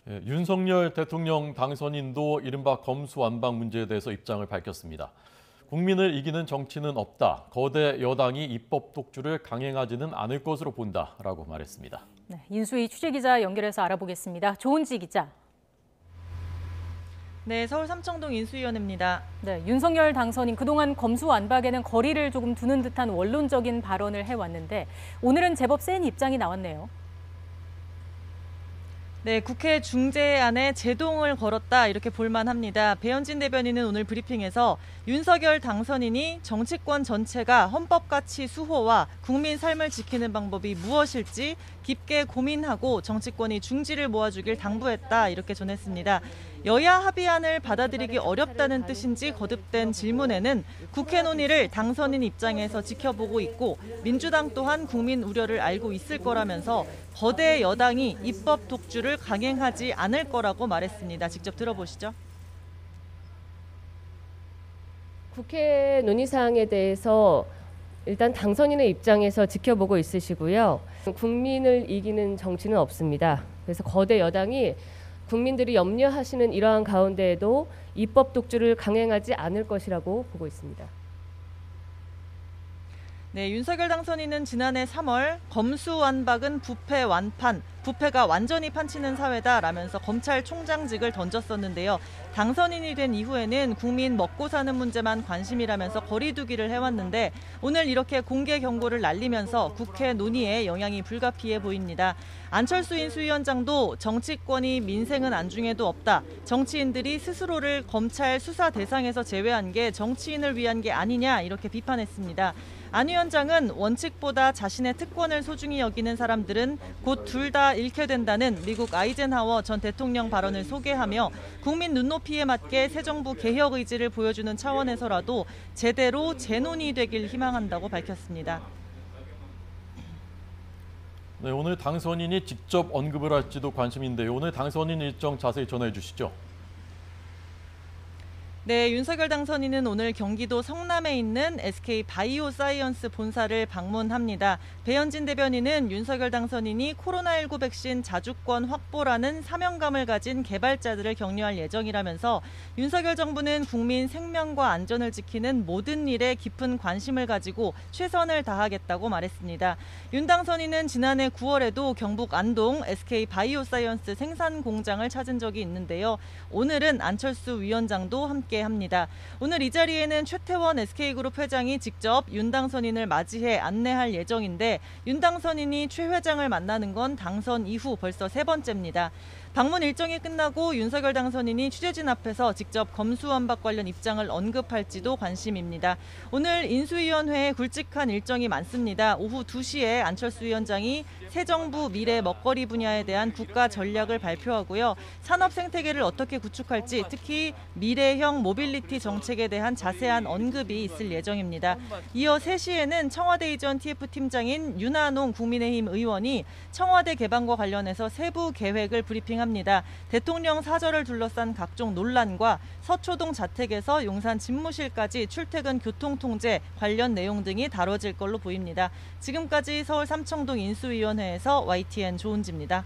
윤석열 대통령 당선인도 이른바 검수완박 문제에 대해서 입장을 밝혔습니다. 국민을 이기는 정치는 없다. 거대 여당이 입법 독주를 강행하지는 않을 것으로 본다라고 말했습니다. 네, 인수위 취재기자 연결해서 알아보겠습니다. 조은지 기자. 네, 서울 삼청동 인수위원입니다. 네, 윤석열 당선인 그동안 검수완박에는 거리를 조금 두는 듯한 원론적인 발언을 해왔는데 오늘은 제법 센 입장이 나왔네요. 네, 국회 중재안에 제동을 걸었다 이렇게 볼만합니다. 배현진 대변인은 오늘 브리핑에서 윤석열 당선인이 정치권 전체가 헌법가치 수호와 국민 삶을 지키는 방법이 무엇일지 깊게 고민하고 정치권이 중지를 모아주길 당부했다 이렇게 전했습니다. 여야 합의안을 받아들이기 어렵다는 뜻인지 거듭된 질문에는 국회 논의를 당선인 입장에서 지켜보고 있고 민주당 또한 국민 우려를 알고 있을 거라면서 거대 여당이 입법 독주를 강행하지 않을 거라고 말했습니다. 직접 들어보시죠. 국회 논의사항에 대해서 일단 당선인의 입장에서 지켜보고 있으시고요. 국민을 이기는 정치는 없습니다. 그래서 거대 여당이 국민들이 염려하시는 이러한 가운데에도 입법 독주를 강행하지 않을 것이라고 보고 있습니다. 네, 윤석열 당선인은 지난해 3월 검수완박은 부패 완판, 부패가 완전히 판치는 사회다라면서 검찰총장직을 던졌었는데요. 당선인이 된 이후에는 국민 먹고 사는 문제만 관심이라면서 거리두기를 해왔는데 오늘 이렇게 공개 경고를 날리면서 국회 논의에 영향이 불가피해 보입니다. 안철수 인수위원장도 정치권이 민생은 안중에도 없다. 정치인들이 스스로를 검찰 수사 대상에서 제외한 게 정치인을 위한 게 아니냐 이렇게 비판했습니다. 안 위원장은 원칙보다 자신의 특권을 소중히 여기는 사람들은 곧 둘 다 잃게 된다는 미국 아이젠하워 전 대통령 발언을 소개하며 국민 눈높이에 맞게 새 정부 개혁 의지를 보여주는 차원에서라도 제대로 재논의되길 희망한다고 밝혔습니다. 네, 오늘 당선인이 직접 언급을 할지도 관심인데요. 오늘 당선인 일정 자세히 전해 주시죠. 네, 윤석열 당선인은 오늘 경기도 성남에 있는 SK 바이오사이언스 본사를 방문합니다. 배현진 대변인은 윤석열 당선인이 코로나19 백신 자주권 확보라는 사명감을 가진 개발자들을 격려할 예정이라면서 윤석열 정부는 국민 생명과 안전을 지키는 모든 일에 깊은 관심을 가지고 최선을 다하겠다고 말했습니다. 윤 당선인은 지난해 9월에도 경북 안동 SK 바이오사이언스 생산 공장을 찾은 적이 있는데요. 오늘은 안철수 위원장도 함께 합니다. 오늘 이 자리에는 최태원 SK그룹 회장이 직접 윤 당선인을 맞이해 안내할 예정인데 윤 당선인이 최 회장을 만나는 건 당선 이후 벌써 세 번째입니다. 방문 일정이 끝나고 윤석열 당선인이 취재진 앞에서 직접 검수완박 관련 입장을 언급할지도 관심입니다. 오늘 인수위원회에 굵직한 일정이 많습니다. 오후 2시에 안철수 위원장이 새 정부 미래 먹거리 분야에 대한 국가 전략을 발표하고요. 산업 생태계를 어떻게 구축할지 특히 미래형 모빌리티 정책에 대한 자세한 언급이 있을 예정입니다. 이어 3시에는 청와대 이전 TF팀장인 윤한홍 국민의힘 의원이 청와대 개방과 관련해서 세부 계획을 브리핑합니다. 대통령 사절을 둘러싼 각종 논란과 서초동 자택에서 용산 집무실까지 출퇴근 교통통제 관련 내용 등이 다뤄질 걸로 보입니다. 지금까지 서울 삼청동 인수위원회에서 YTN 조은지입니다.